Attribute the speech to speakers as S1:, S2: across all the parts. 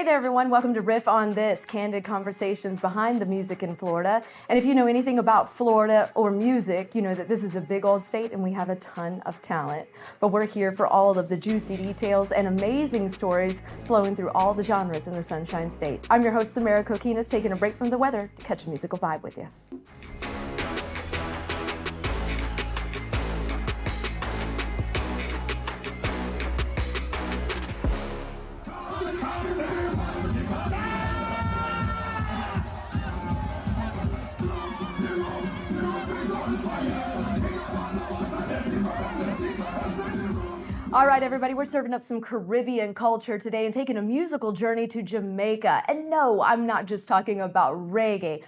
S1: Hey there, everyone. Welcome to Riff on This, candid conversations behind the music in Florida. And if you know anything about Florida or music, you know that this is a big old state and we have a ton of talent. But we're here for all of the juicy details and amazing stories flowing through all the genres in the Sunshine State. I'm your host, Samara Kokinas, taking a break from the weather to catch a musical vibe with you. All right, everybody, we're serving up some Caribbean culture today and taking a musical journey to Jamaica. And no, I'm not just talking about reggae,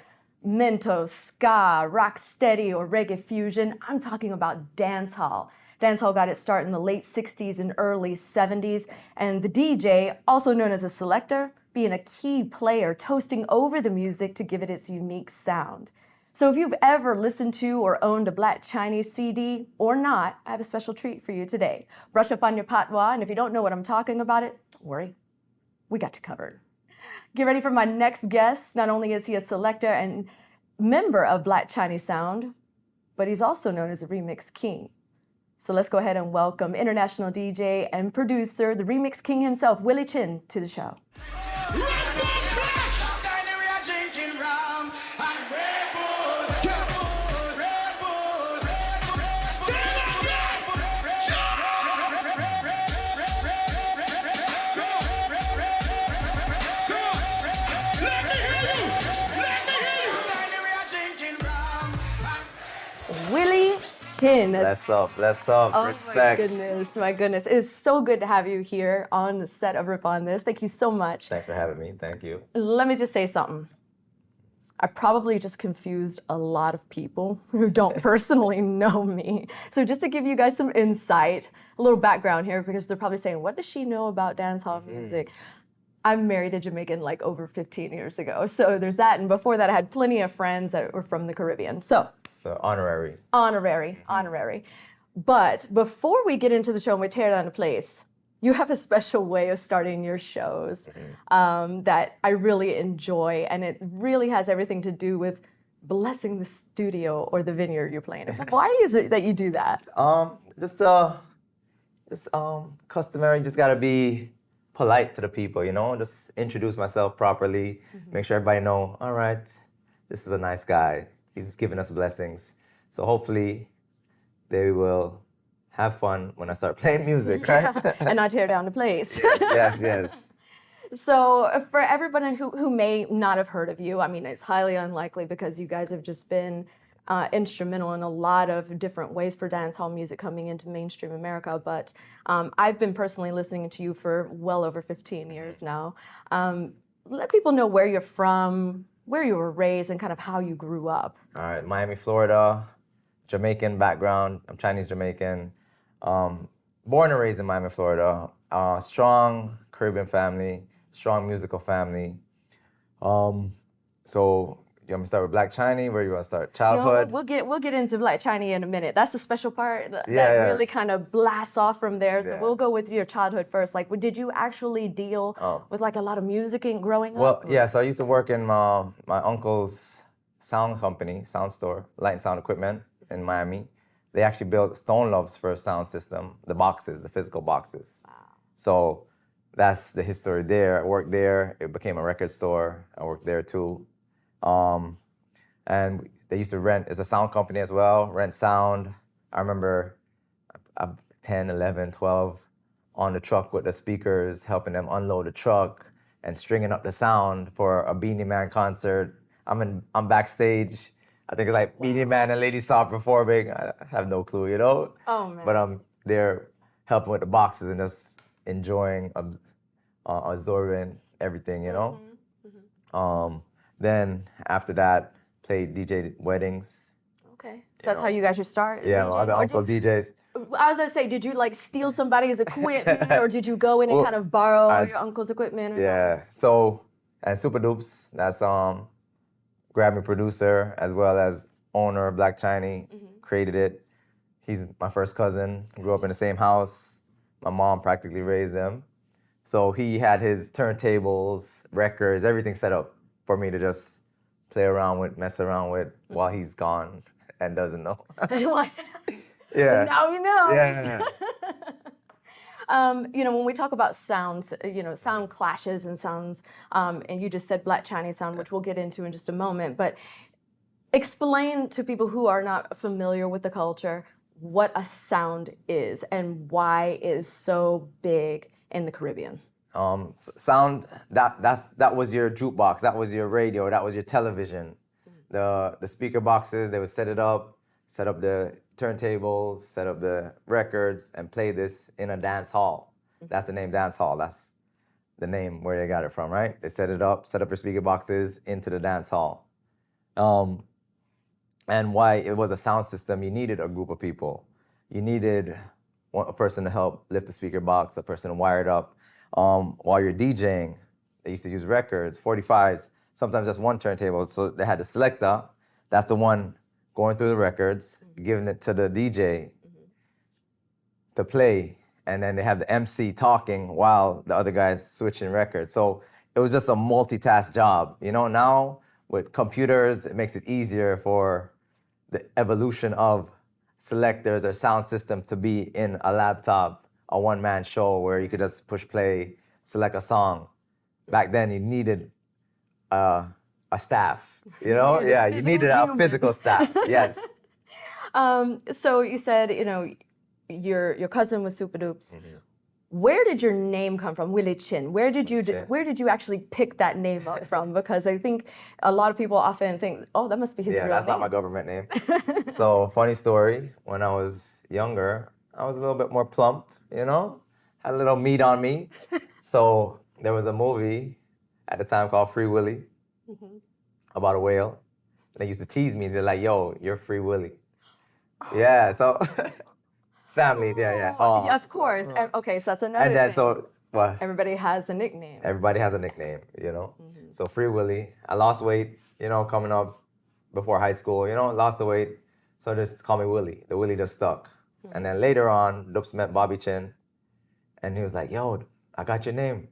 S1: mento, ska, rocksteady, or reggae fusion. I'm talking about dancehall. Dancehall got its start in the late 60s and early 70s, and the DJ, also known as a selector, being a key player, toasting over the music to give it its unique sound. So if you've ever listened to or owned a Black Chinese CD or not, I have a special treat for you today. Brush up on your patois, and if you don't know what I'm talking about don't worry, we got you covered. Get ready for my next guest. Not only is he a selector and member of Black Chinese Sound, but he's also known as a remix king. So let's go ahead and welcome international DJ and producer, the remix king himself, Willy Chin, to the show. Willy Chin.
S2: Bless up,
S1: oh,
S2: respect.
S1: My goodness. It is so good to have you here on the set of Riff on This. Thank you so much.
S2: Thanks for having me, thank you.
S1: Let me just say something. I probably just confused a lot of people who don't personally know me. So just to give you guys some insight, a little background here, because they're probably saying, what does she know about dancehall music? I'm married a Jamaican like over 15 years ago. So there's that. And before that, I had plenty of friends that were from the Caribbean. So
S2: honorary.
S1: Honorary. But before we get into the show and we tear down the place, you have a special way of starting your shows that I really enjoy. And it really has everything to do with blessing the studio or the vineyard you're playing in. Why is it that you do that?
S2: Just customary, just gotta be polite to the people, you know? Just introduce myself properly, make sure everybody know, all right, this is a nice guy. He's giving us blessings. So hopefully they will have fun when I start playing music, right?
S1: And not tear down the place.
S2: Yes.
S1: So for everyone who may not have heard of you, I mean, it's highly unlikely because you guys have just been instrumental in a lot of different ways for dancehall music coming into mainstream America. But I've been personally listening to you for well over 15 years now. Let people know where you're from, where you were raised, and kind of how you grew up.
S2: All right, Miami, Florida, Jamaican background. I'm Chinese Jamaican. Born and raised in Miami, Florida. Strong Caribbean family, strong musical family. So you want me to start with Black Chinese? Where you want to start? Childhood?
S1: No, we'll get into Black Chinese in a minute. That's the special part that really kind of blasts off from there. So we'll go with your childhood first. Like, did you actually deal with like a lot of music growing up?
S2: Well, yeah. So I used to work in my uncle's sound company, sound store, light and sound equipment in Miami. They actually built Stone Love's first sound system, the boxes, the physical boxes. Wow. So that's the history there. I worked there. It became a record store. I worked there too. And they used to rent, it's a sound company as well, rent sound. I remember I'm 10, 11, 12, on the truck with the speakers, helping them unload the truck and stringing up the sound for a Beanie Man concert. I'm backstage. I think it's like Beanie Man and Lady Saw performing. I have no clue, you know?
S1: Oh, man.
S2: But I'm there helping with the boxes and just enjoying, absorbing everything, you know? Then after that, played DJ weddings.
S1: Okay. So that's how you got your start?
S2: Yeah, my uncle DJs.
S1: I was going to say, did you like steal somebody's equipment or did you go in and kind of borrow your uncle's equipment or something?
S2: So, and Super Dupes, that's Grammy producer as well as owner of Black Chinese, created it. He's my first cousin, grew up in the same house. My mom practically raised them. So he had his turntables, records, everything set up for me to just play around with, mess around with while he's gone and doesn't know. Yeah.
S1: Now he knows.
S2: Yeah.
S1: When we talk about sounds, sound clashes and sounds, and you just said Black Chinese sound, which we'll get into in just a moment, but explain to people who are not familiar with the culture what a sound is and why it is so big in the Caribbean.
S2: Sound, that was your jukebox, that was your radio, that was your television. The speaker boxes, they would set up the turntables, set up the records, and play this in a dance hall. That's the name, dance hall. That's the name where they got it from, right? They set up your speaker boxes into the dance hall. And why it was a sound system, you needed a group of people. You needed a person to help lift the speaker box, a person to wire it up. While you're DJing, they used to use records, 45s, sometimes just one turntable. So they had the selector, that's the one going through the records, giving it to the DJ to play, and then they have the MC talking while the other guy's switching records. So it was just a multitask job. Now with computers, it makes it easier for the evolution of selectors or sound system to be in a laptop, a one-man show where you could just push play, select a song. Back then, you needed a staff, Yeah, you needed a physical staff, yes.
S1: So you said, your cousin was Super Dupes. Where did your name come from, Willy Chin? Where did you actually pick that name up from? Because I think a lot of people often think, oh, that must be his real name.
S2: Yeah, that's not my government name. So, funny story, when I was younger, I was a little bit more plump, had a little meat on me. So there was a movie at the time called Free Willy about a whale. And they used to tease me. They're like, yo, you're Free Willy. Yeah, so... Family, yeah.
S1: Of course. Okay, so that's another
S2: And then,
S1: thing.
S2: What?
S1: Everybody has a nickname.
S2: Everybody has a nickname, So Free Willy. I lost weight, coming up before high school, lost the weight. So just call me Willy. The Willy just stuck. And then later on, Dupes met Bobby Chin. And he was like, yo, I got your name,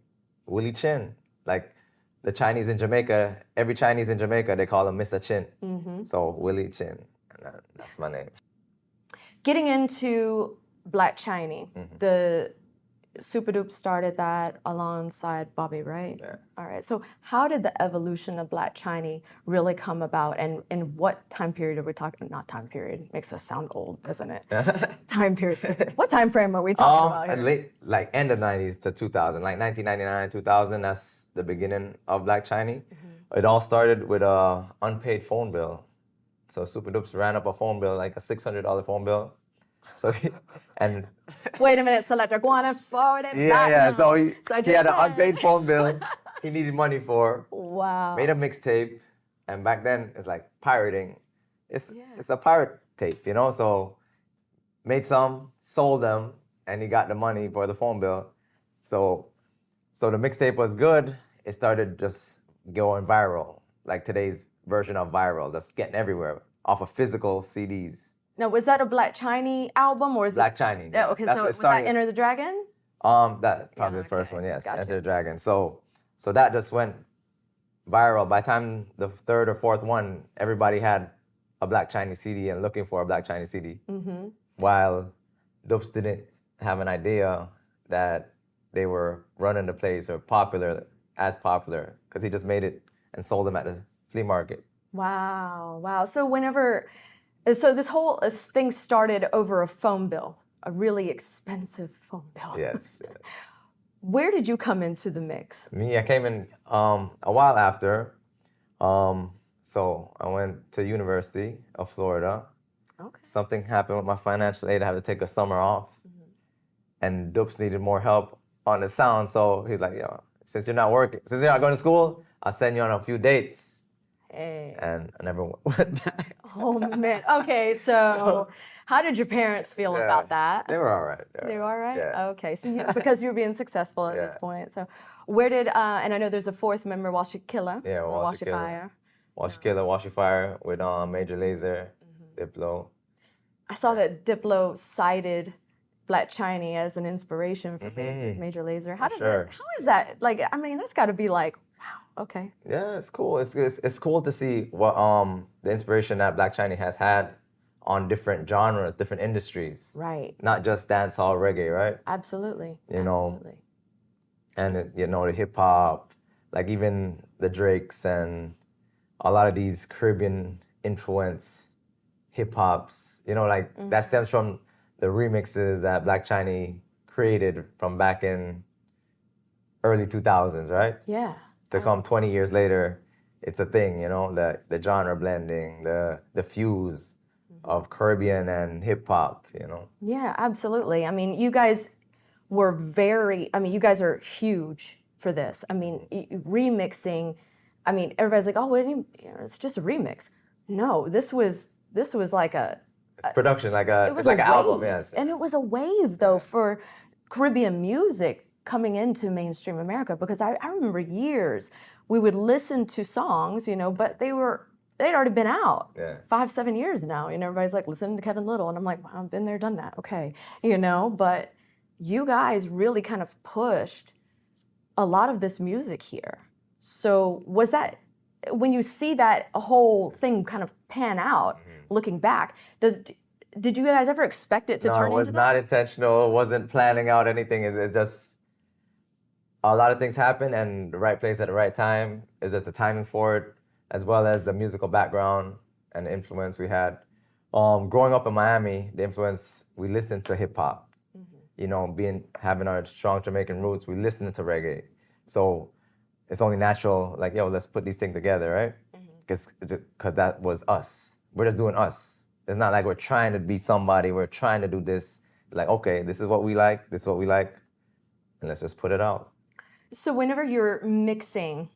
S2: Willy Chin. Like the Chinese in Jamaica, every Chinese in Jamaica, they call him Mr. Chin. So Willy Chin, and that's my name.
S1: Getting into Black Chinese, the Super Dupes started that alongside Bobby, right?
S2: Yeah.
S1: All right. So how did the evolution of Black Chinese really come about, and in what time period are we talking? Not time period. Makes us sound old, doesn't it? Time period. What time frame are we talking about here?
S2: Like end of 90s to 2000, like 1999, 2000, that's the beginning of Black Chinese. It all started with a unpaid phone bill. So Super Dupes ran up a phone bill, like a $600 phone bill. So and
S1: wait a minute, Selector, go on and forward it back.
S2: Yeah.
S1: Now.
S2: So he had an unpaid phone bill he needed money for.
S1: Wow.
S2: Made a mixtape, and back then it's like pirating. It's a pirate tape, So made some, sold them, and he got the money for the phone bill. So the mixtape was good. It started just going viral, like today's version of viral, just getting everywhere off of physical CDs.
S1: Now, was that a Black Chinese album or is
S2: Black Chinese?
S1: Yeah. Okay, so was that Enter the Dragon?
S2: That probably the first one, yes, gotcha. Enter the Dragon. So that just went viral. By the time the third or fourth one, everybody had a Black Chinese CD and looking for a Black Chinese CD. While Dupes didn't have an idea that they were running the place or popular, because he just made it and sold them at the flea market.
S1: Wow. So this whole thing started over a phone bill, a really expensive phone bill.
S2: Yes.
S1: Where did you come into the mix?
S2: Me, I came in a while after. So I went to University of Florida.
S1: Okay.
S2: Something happened with my financial aid. I had to take a summer off. And Dupes needed more help on the sound. So he's like, yo, since you're not going to school, I'll send you on a few dates.
S1: Hey.
S2: And I never went back.
S1: Oh, man. Okay, so how did your parents feel about that?
S2: They were all right.
S1: They were all right?
S2: Yeah.
S1: Okay, so because you were being successful at this point. So where did, and I know there's a fourth member, Washi Killer.
S2: Yeah,
S1: Washi Fire.
S2: Washi Killer, Washi Fire with Major Lazer, Diplo.
S1: I saw that Diplo cited Black Chinese as an inspiration for things with Major Lazer. How does
S2: sure.
S1: it? How is that? Like, I mean, that's got to be like, wow. Okay.
S2: Yeah, it's cool. It's cool to see what the inspiration that Black China has had on different genres, different industries.
S1: Right.
S2: Not just dancehall, reggae, right?
S1: Absolutely.
S2: You know,
S1: Absolutely.
S2: and the hip hop, like even the Drakes and a lot of these Caribbean influence hip hops. Like that stems from the remixes that Black China created from back in early 2000s, right?
S1: Yeah.
S2: To come 20 years later, it's a thing, the genre blending, the fuse of Caribbean and hip hop,
S1: Yeah, absolutely. I mean, you guys were you guys are huge for this. I mean, remixing, I mean, everybody's like, oh, it's just a remix. No, this was like
S2: It's production,
S1: it was
S2: like
S1: a
S2: an album,
S1: wave.
S2: yes.
S1: And it was a wave, though, for Caribbean music coming into mainstream America, because I remember years we would listen to songs, but they'd already been out.
S2: Yeah.
S1: 5-7 years now. Everybody's like listening to Kevin Little, and I'm like, wow, I've been there, done that. Okay. But you guys really kind of pushed a lot of this music here. So was that, when you see that whole thing kind of pan out, looking back, did you guys ever expect it to turn into that?
S2: No, it was not intentional. It wasn't planning out anything. It just, a lot of things happen, and the right place at the right time is just the timing for it, as well as the musical background and the influence we had. Growing up in Miami, the influence, we listened to hip hop. Having our strong Jamaican roots, we listened to reggae. So it's only natural, like, yo, let's put these things together, right? Because that was us. We're just doing us. It's not like we're trying to be somebody. We're trying to do this. Like, okay, this is what we like. This is what we like. And let's just put it out.
S1: So whenever you're mixing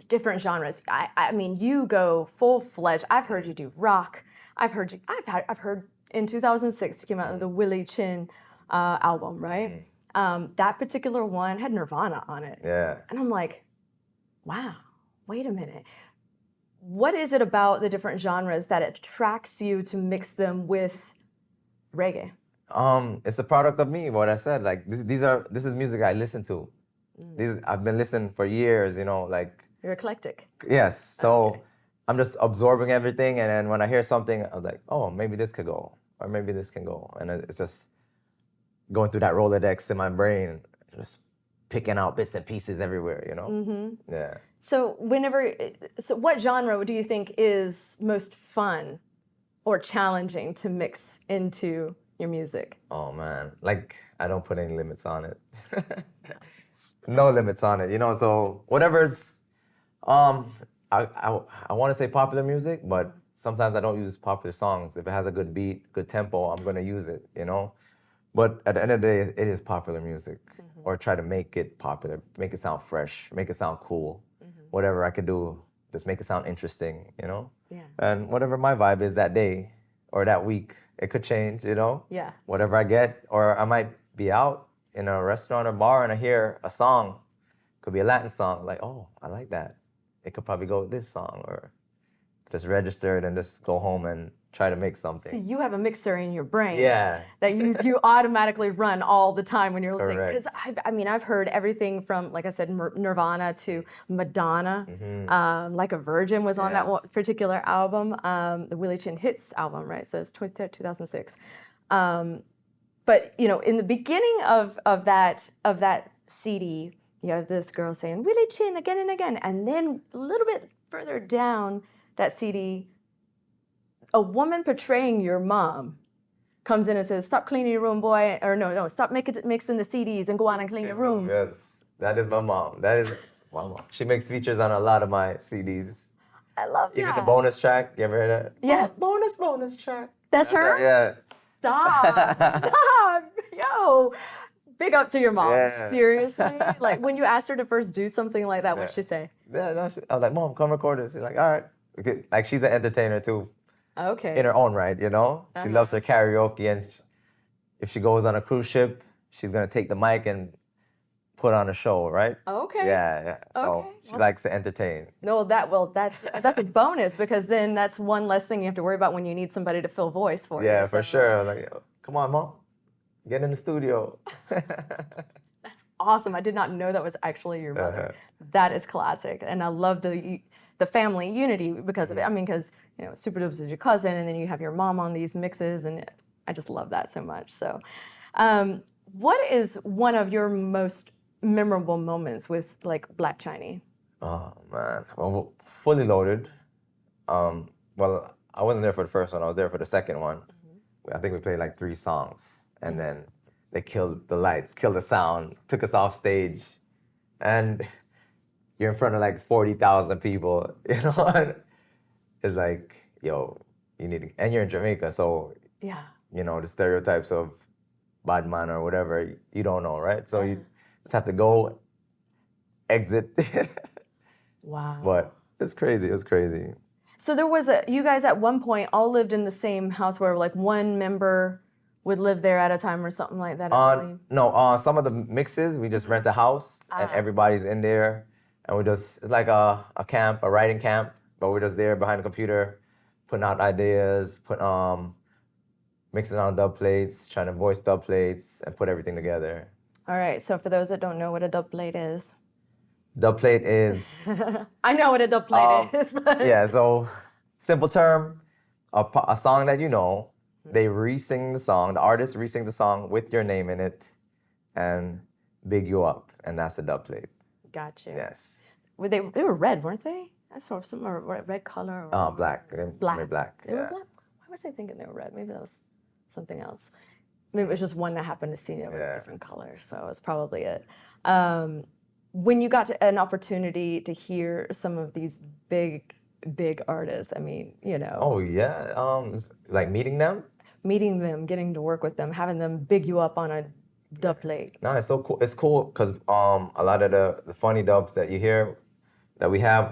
S1: different genres, I mean, you go full-fledged. I've heard you do rock. I've heard in 2006 you came out with the Willy Chin album, right? That particular one had Nirvana on it.
S2: Yeah.
S1: And I'm like, wow, wait a minute. What is it about the different genres that attracts you to mix them with reggae?
S2: It's a product of me, what I said. Like, this is music I listen to. I've been listening for years, like.
S1: You're eclectic.
S2: Yes. So
S1: Okay.
S2: I'm just absorbing everything, and then when I hear something, I'm like, oh, maybe this could go, or maybe this can go, and it's just going through that Rolodex in my brain, just picking out bits and pieces everywhere, Yeah.
S1: So what genre do you think is most fun or challenging to mix into your music?
S2: Oh man, like I don't put any limits on it. No limits on it, So whatever's, I want to say popular music, but sometimes I don't use popular songs. If it has a good beat, good tempo, I'm gonna use it, But at the end of the day, it is popular music, or try to make it popular, make it sound fresh, make it sound cool. Whatever I could do, just make it sound interesting,
S1: Yeah.
S2: And whatever my vibe is that day or that week, it could change,
S1: Yeah.
S2: Whatever I get, or I might be out in a restaurant or bar and I hear a song, could be a Latin song, like, oh, I like that. It could probably go with this song, or just register it and just go home and try to make something.
S1: So you have a mixer in your brain.
S2: Yeah.
S1: That you automatically run all the time when you're listening.
S2: Correct.
S1: Because I've heard everything from, like I said, Nirvana to Madonna. Like a Virgin was on that one particular album, the Willy Chin Hits album, right? So it's 2006. But in the beginning of that CD, you have this girl saying Willy Chin again and again, and then a little bit further down that CD, a woman portraying your mom comes in and says, "Stop cleaning your room, boy," or no, stop mixing the CDs and go on and clean your room.
S2: Yes, that is my mom. That is my mom. She makes features on a lot of my CDs.
S1: I love that.
S2: Even the bonus track. You ever heard that?
S1: Yeah.
S2: Oh, bonus track.
S1: That's her?
S2: Yeah.
S1: Stop. Yo. Big up to your mom.
S2: Yeah.
S1: Seriously. Like when you asked her to first do something like that, what'd she say?
S2: Yeah, no, I was like, Mom, come record this. She's like, all right. Okay, like, she's an entertainer too,
S1: Okay.
S2: in her own right, She loves her karaoke, and if she goes on a cruise ship, she's gonna take the mic and put on a show, right?
S1: Okay.
S2: Yeah. So
S1: Okay.
S2: she likes to entertain.
S1: No, that's a bonus, because then that's one less thing you have to worry about when you need somebody to fill voice for you.
S2: Yeah, for
S1: So,
S2: sure. I was like, come on, Mom. get in the studio.
S1: That's awesome. I did not know that was actually your mother.
S2: Uh-huh.
S1: That is classic, and I love the family unity because of it. I mean, because Super Dubs is your cousin, and then you have your mom on these mixes, and I just love that so much. So, what is one of your most memorable moments with like Black Chinese?
S2: Oh man, well, Fully Loaded. Well, I wasn't there for the first one. I was there for the second one. I think we played like 3 songs, and then they killed the lights, killed the sound, took us off stage, and you're in front of like 40,000 people. And it's like, yo, you need to, and you're in Jamaica, so
S1: Yeah.
S2: the stereotypes of bad man or whatever, you don't know, right? So you just have to go, exit.
S1: Wow.
S2: But it's crazy. It was crazy.
S1: So you guys at one point all lived in the same house where like one member would live there at a time or something like that, I believe.
S2: No, some of the mixes, we just rent a house and everybody's in there. And it's like a camp, a writing camp, but we're just there behind the computer, putting out ideas, mixing on dub plates, trying to voice dub plates and put everything together.
S1: All right, so for those that don't know what a dub plate is.
S2: Dub plate is...
S1: I know what a dub plate is, but...
S2: Yeah, so simple term, a song that you know, they re-sing the song, the artist re-sing the song with your name in it and big you up, and that's the dub plate.
S1: Gotcha.
S2: Yes.
S1: They were red, weren't they? I saw some red color. Or,
S2: Black.
S1: Black.
S2: Black,
S1: They were black? Why was I thinking they were red? Maybe that was something else. Maybe it was just one that happened to see it was different colors, so it was probably it. When you got an opportunity to hear some of these big artists, I mean,
S2: Oh, yeah. Like meeting them?
S1: meeting them, getting to work with them, having them big you up on a dub plate.
S2: No, it's so cool. It's cool because a lot of the funny dubs that you hear that we have,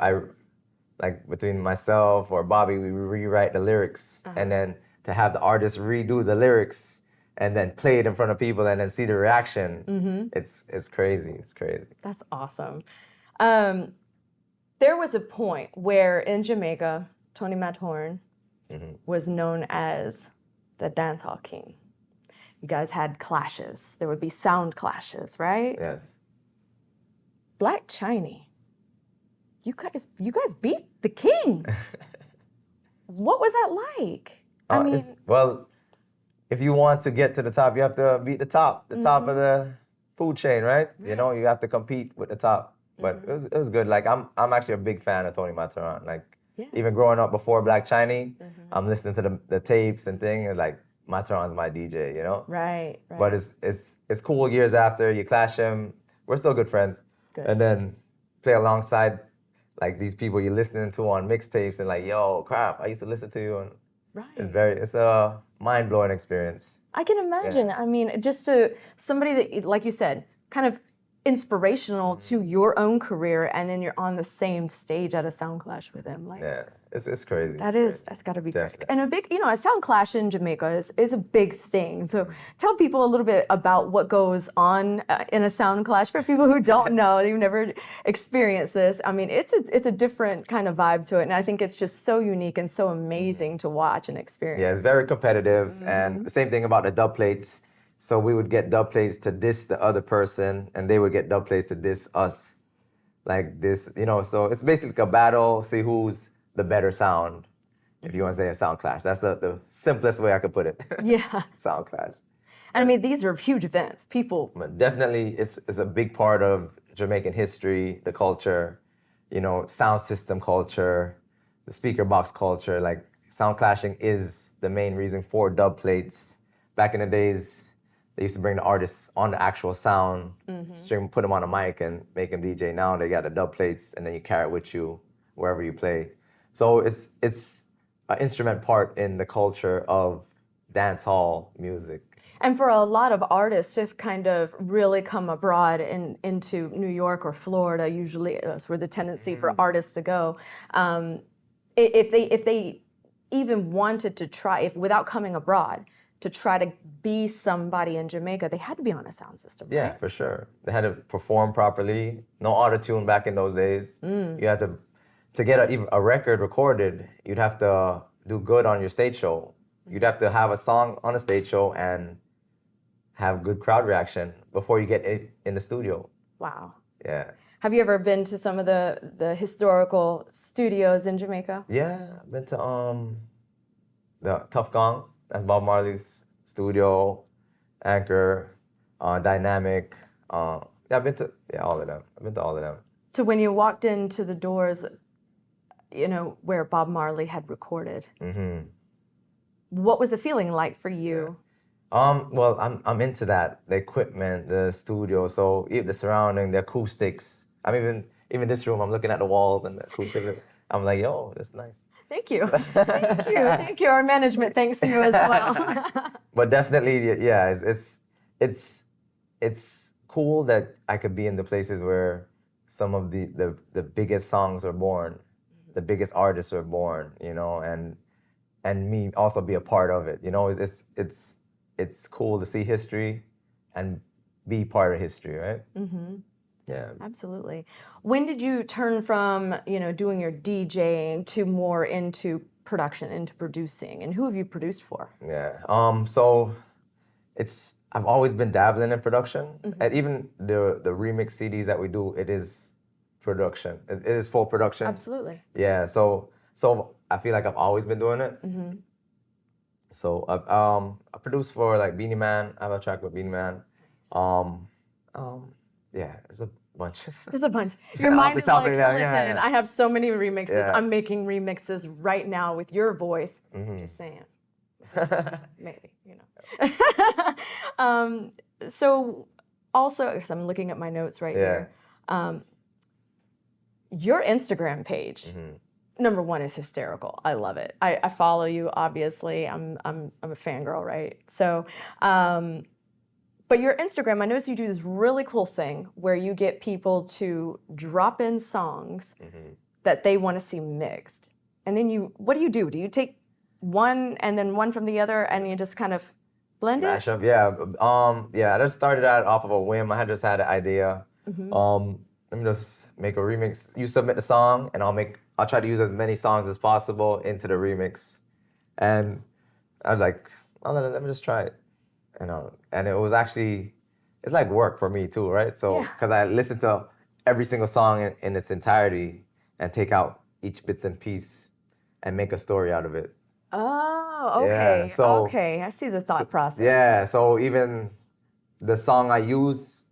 S2: like between myself or Bobby, we rewrite the lyrics, and then to have the artist redo the lyrics and then play it in front of people and then see the reaction, it's crazy. It's crazy.
S1: That's awesome. There was a point where in Jamaica, Tony Mathorn was known as the dancehall king. You guys had clashes. There would be sound clashes, right?
S2: Yes.
S1: Black Chinese. You guys beat the king. What was that like? I mean,
S2: well, if you want to get to the top, you have to beat the top of the food chain, right? You have to compete with the top. But it was good. Like I'm actually a big fan of Tony Matterhorn. Like even growing up before Black Chinese, I'm listening to the tapes and things, and like Matterhorn's my DJ,
S1: Right.
S2: But it's cool years after you clash him. We're still good friends.
S1: Good.
S2: And then play alongside like these people you're listening to on mixtapes and like, yo, crap, I used to listen to you. And
S1: Right.
S2: it's a mind-blowing experience.
S1: I can imagine. I mean, just somebody that, like you said, kind of inspirational to your own career, and then you're on the same stage at a sound clash with him. Like,
S2: Yeah, it's crazy.
S1: that's got to be
S2: Definitely.
S1: perfect. And a big, a sound clash in Jamaica is a big thing. So tell people a little bit about what goes on in a sound clash for people who don't know, you've never experienced this. I mean, it's a different kind of vibe to it, and I think it's just so unique and so amazing to watch and experience.
S2: Yeah, it's very competitive, and the same thing about the dub plates. So we would get dub plates to diss the other person, and they would get dub plates to diss us, like this, So it's basically a battle, see who's the better sound, if you want to say a sound clash. That's the simplest way I could put it.
S1: Yeah.
S2: Sound clash.
S1: And I mean, these are huge events. People.
S2: But definitely, it's a big part of Jamaican history, the culture, sound system culture, the speaker box culture. Like sound clashing is the main reason for dub plates. Back in the days, they used to bring the artists on the actual sound, put them on a mic and make them DJ. Now they got the dub plates, and then you carry it with you wherever you play. So it's an instrument part in the culture of dance hall music.
S1: And for a lot of artists to kind of really come abroad into New York or Florida, usually that's where the tendency for artists to go. If they even wanted to try, without coming abroad, to try to be somebody in Jamaica, they had to be on a sound system, right?
S2: Yeah, for sure. They had to perform properly. No auto-tune back in those days. You had to get a record recorded, you'd have to do good on your stage show. You'd have to have a song on a stage show and have good crowd reaction before you get it in the studio.
S1: Wow.
S2: Yeah.
S1: Have you ever been to some of the historical studios in Jamaica?
S2: Yeah, I've been to the Tough Gong. That's Bob Marley's studio, Anchor, Dynamic. Yeah, I've been to all of them. I've been to all of them.
S1: So when you walked into the doors, you know, where Bob Marley had recorded, what was the feeling like for you?
S2: Well, I'm into that, the equipment, the studio, so the surrounding, the acoustics. Even this room, I'm looking at the walls and the acoustic. I'm like, yo, that's nice.
S1: Thank you. Thank you. Thank you. Our management thanks you as well.
S2: But definitely, yeah, it's cool that I could be in the places where some of the biggest songs are born, the biggest artists are born, you know, and me also be a part of it. You know, it's cool to see history and be part of history, right? Yeah.
S1: Absolutely. When did you turn from, you know, doing your DJing to more into production, into producing? And who have you produced for?
S2: Yeah. So I've always been dabbling in production. And even the remix CDs that we do, it is production. It is full production.
S1: Absolutely.
S2: Yeah. So I feel like I've always been doing it. So I produced for like Beanie Man. I have a track with Beanie Man. Yeah, there's a bunch.
S1: There's a bunch. Your
S2: Off
S1: mind
S2: the
S1: is
S2: top
S1: like,
S2: of that,
S1: listen,
S2: yeah.
S1: I have so many remixes.
S2: Yeah.
S1: I'm making remixes right now with your voice. Just saying. Maybe, you know. So also, because I'm looking at my notes right here, your Instagram page, number one, is hysterical. I love it. I follow you, obviously. I'm a fangirl, right? So, but your Instagram, I noticed you do this really cool thing where you get people to drop in songs that they want to see mixed. And then what do? Do you take one and then one from the other and you just kind of blend it?
S2: Mash up, yeah. I just started that off of a whim. I had just had an idea. Let me just make a remix. You submit the song and I'll try to use as many songs as possible into the remix. And I was like, oh, let me just try it. And it was actually, it's like work for me too, right? So, because I listen to every single song in its entirety and take out each bits and piece and make a story out of it.
S1: Oh, okay.
S2: Yeah, so,
S1: okay, I see the thought process.
S2: Yeah, so even the song I use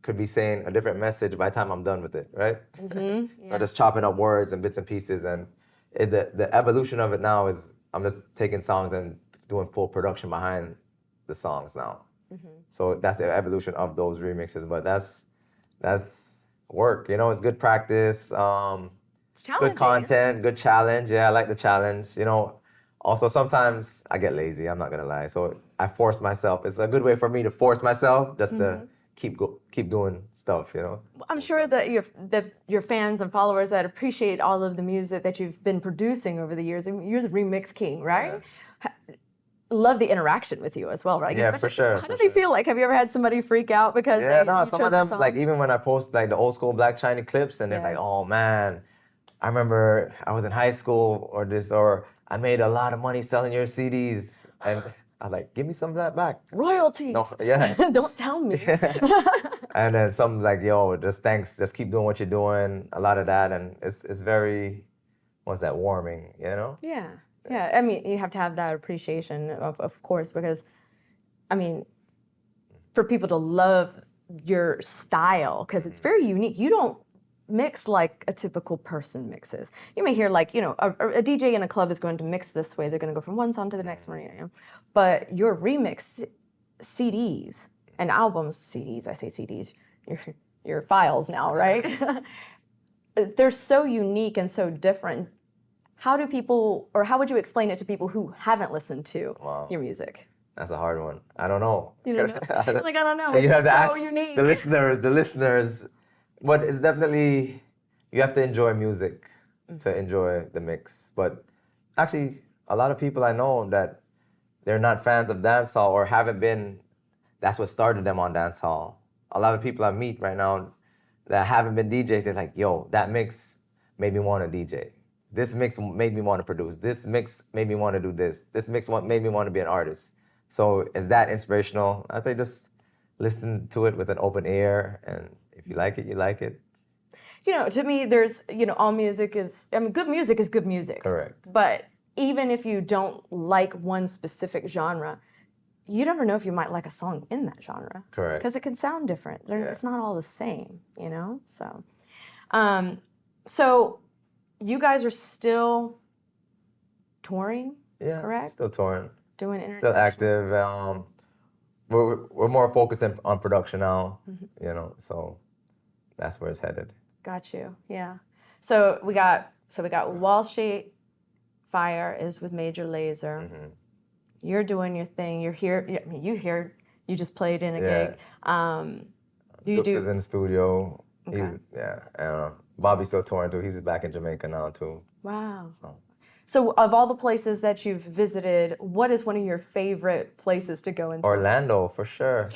S2: could be saying a different message by the time I'm done with it, right? So just chopping up words and bits and pieces. And the evolution of it now is I'm just taking songs and doing full production behind the songs now. So that's the evolution of those remixes. But that's work, you know, it's good practice.
S1: It's challenging.
S2: Good content, good challenge. Yeah, I like the challenge. You know, also sometimes I get lazy, I'm not gonna lie. So I force myself. It's a good way for me to force myself just to keep doing stuff, you know.
S1: I'm sure that your fans and followers that appreciate all of the music that you've been producing over the years. I mean, you're the remix king, right? Love the interaction with you as well, right?
S2: Yeah, for sure.
S1: How do they feel like? Have you ever had somebody freak out because you
S2: some
S1: chose
S2: of them,
S1: a song?
S2: like even when I post like the old school Black China clips and they're like, oh man, I remember I was in high school or I made a lot of money selling your CDs. And I was like, give me some of that back.
S1: Royalties.
S2: No, yeah.
S1: Don't tell me.
S2: And then some like, yo, just thanks, just keep doing what you're doing. A lot of that, and it's very, what's that, warming, you know?
S1: Yeah. Yeah, I mean, you have to have that appreciation, of course, because, I mean, for people to love your style, because it's very unique. You don't mix like a typical person mixes. You may hear like, you know, a DJ in a club is going to mix this way. They're going to go from one song to the next one, you know. But your remix CDs and albums, CDs, I say CDs, your files now, right? They're so unique and so different. How do people, or how would you explain it to people who haven't listened to your music?
S2: That's a hard one. I don't know.
S1: You don't know? Like, I don't know.
S2: You have to ask
S1: unique.
S2: the listeners. But it's definitely, you have to enjoy music to enjoy the mix. But actually, a lot of people I know that they're not fans of dancehall or haven't been, that's what started them on dancehall. A lot of people I meet right now that haven't been DJs, they're like, yo, that mix made me want to DJ. This mix made me want to produce. This mix made me want to do this. This mix made me want to be an artist. So is that inspirational? I think just listen to it with an open ear, and if you like it, you like it.
S1: You know, to me, there's, you know, all music is, I mean, good music is good music.
S2: Correct.
S1: But even if you don't like one specific genre, you never know if you might like a song in that genre.
S2: Correct.
S1: Because it can sound different.
S2: Yeah.
S1: It's not all the same, you know? So you guys are still touring,
S2: Yeah.
S1: correct?
S2: Still touring.
S1: Doing international.
S2: Still active. We're more focused on production now, you know, so that's where it's headed.
S1: Got you. Yeah. So we got Walshy Fire is with Major Lazer. You're doing your thing. You're here. I mean, you just played in a gig.
S2: Dukes is in the studio.
S1: Okay.
S2: Bobby's still touring too. He's back in Jamaica now too.
S1: Wow. So of all the places that you've visited, what is one of your favorite places to go into?
S2: Orlando, for sure.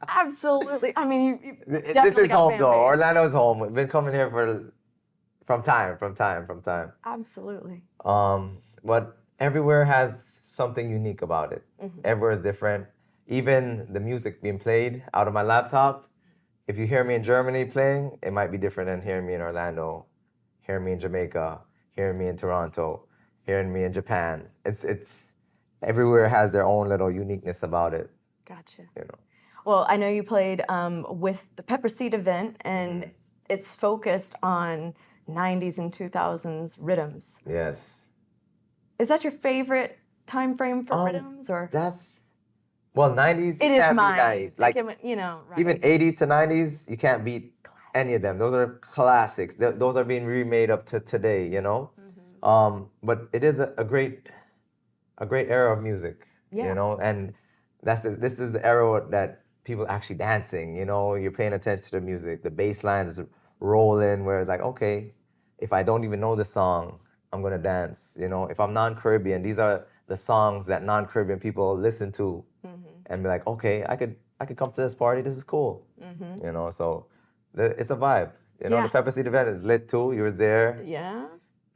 S1: Absolutely. I mean, you
S2: This is
S1: got
S2: home
S1: fan
S2: though.
S1: base.
S2: Orlando's home. We've been coming here from time.
S1: Absolutely.
S2: But everywhere has something unique about it. Everywhere is different. Even the music being played out of my laptop, if you hear me in Germany playing, it might be different than hearing me in Orlando, hearing me in Jamaica, hearing me in Toronto, hearing me in Japan. It's everywhere has their own little uniqueness about it.
S1: Gotcha.
S2: You know.
S1: Well, I know you played with the Pepper Seed event, and it's focused on 90s and 2000s rhythms.
S2: Yes.
S1: Is that your favorite time frame for rhythms, or?
S2: Well, 90s.
S1: It
S2: you
S1: is
S2: can't
S1: mine.
S2: beat 90s. Like
S1: you know, right.
S2: even 80s to 90s, you can't beat any of them. Those are classics. Those are being remade up to today. You know. But it is a great era of music.
S1: Yeah.
S2: You know, and this is the era that people actually dancing. You know, you're paying attention to the music. The bass lines is rolling. Where it's like, okay, if I don't even know the song, I'm gonna dance. You know, if I'm non-Caribbean, these are the songs that non-Caribbean people listen to, and be like, okay, I could come to this party. This is cool. You know, so it's a vibe. You know,
S1: Yeah.
S2: the Pepper Seed event is lit too. You was there.
S1: Yeah.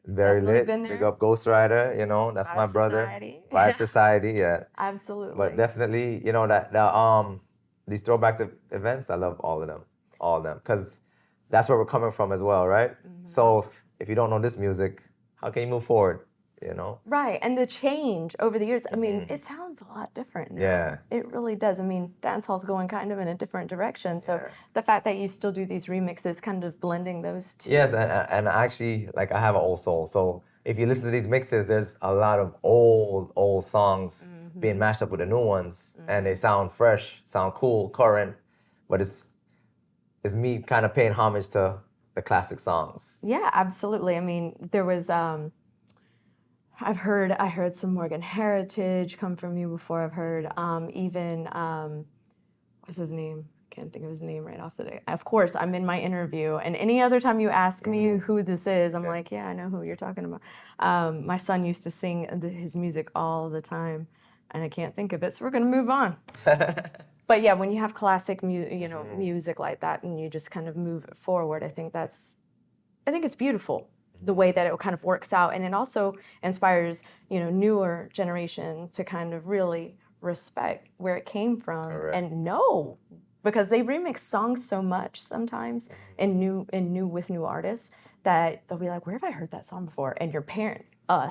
S2: Very
S1: Definitely
S2: lit.
S1: been there.
S2: Big up Ghost Rider. You know, that's my
S1: Vibe
S2: brother.
S1: Society.
S2: Vibe Society. Yeah.
S1: Absolutely.
S2: But definitely, you know, these throwbacks events, I love all of them, because that's where we're coming from as well, right? So if you don't know this music, how can you move forward? You know?
S1: Right, and the change over the years, I mean, it sounds a lot different now.
S2: Yeah.
S1: It really does. I mean, dancehall's going kind of in a different direction, so the fact that you still do these remixes, kind of blending those two.
S2: Yes, and actually, like, I have an old soul, so if you listen to these mixes, there's a lot of old songs being mashed up with the new ones, and they sound fresh, sound cool, current, but it's me kind of paying homage to the classic songs.
S1: Yeah, absolutely. I mean, there was I heard some Morgan Heritage come from you before. I've heard even what's his name? Can't think of his name right off the day. Of course, I'm in my interview, and any other time you ask me who this is, I'm like, yeah, I know who you're talking about. My son used to sing his music all the time, and I can't think of it, so we're gonna move on. But yeah, when you have classic music like that, and you just kind of move it forward, I think it's beautiful the way that it kind of works out, and it also inspires newer generation to kind of really respect where it came from.
S2: Correct.
S1: And know, because they remix songs so much sometimes and new with new artists that they'll be like, where have I heard that song before? And your parents are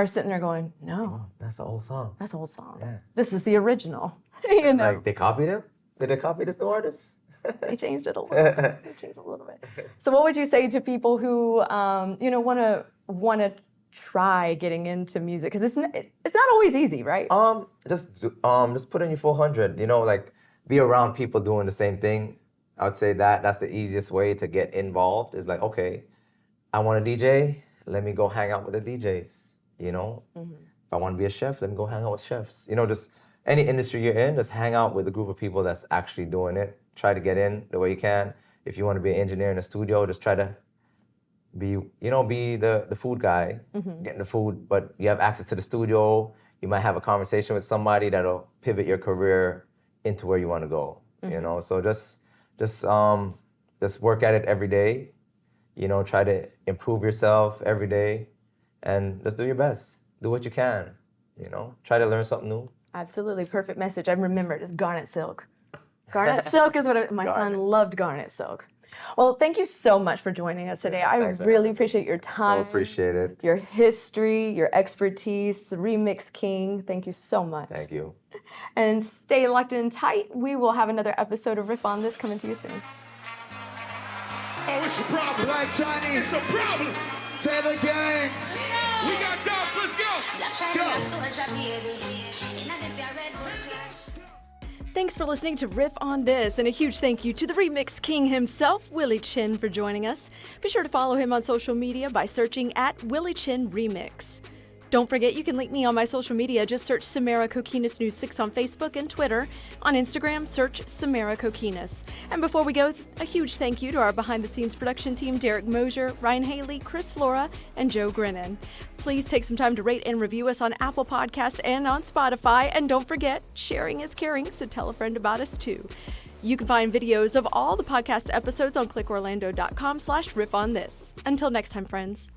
S1: sitting there going, no,
S2: That's an old song.
S1: that's an old song.
S2: Yeah.
S1: This is the original. You know,
S2: Like, they copied him? Did they copy this new artist?
S1: they changed it a little bit. So what would you say to people who want to try getting into music? Because it's not always easy, right?
S2: Just put in your 400. Like, be around people doing the same thing. I would say that's the easiest way to get involved. Is like, okay, I want to DJ. Let me go hang out with the DJs. If I want to be a chef, let me go hang out with chefs. Just any industry you're in, just hang out with a group of people that's actually doing it. Try to get in the way you can. If you want to be an engineer in a studio, just try to be the food guy, getting the food, but you have access to the studio. You might have a conversation with somebody that'll pivot your career into where you want to go. So just work at it every day. Try to improve yourself every day, and just do your best. Do what you can. you know, try to learn something new.
S1: Absolutely. Perfect message. I remembered. It's garnet silk. Garnet silk is what my son loved garnet silk. Well, thank you so much for joining us today. I really appreciate your time.
S2: So appreciate it.
S1: Your history, your expertise, Remix King. Thank you so much.
S2: Thank you.
S1: And stay locked in tight. We will have another episode of Riff on This coming to you soon.
S3: Oh, it's a problem.
S4: Like Chinese.
S3: It's a problem.
S4: Taylor Gang.
S3: We got dogs. Let's go.
S1: Thanks for listening to Riff on This, and a huge thank you to the Remix King himself, Willy Chin, for joining us. Be sure to follow him on social media by searching at Willy Chin Remix. Don't forget, you can link me on my social media. Just search Samara Kokinas News 6 on Facebook and Twitter. On Instagram, search Samara Kokinas. And before we go, a huge thank you to our behind-the-scenes production team, Derek Mosier, Ryan Haley, Chris Flora, and Joe Grennan. Please take some time to rate and review us on Apple Podcasts and on Spotify. And don't forget, sharing is caring, so tell a friend about us too. You can find videos of all the podcast episodes on clickorlando.com/riffonthis. Until next time, friends.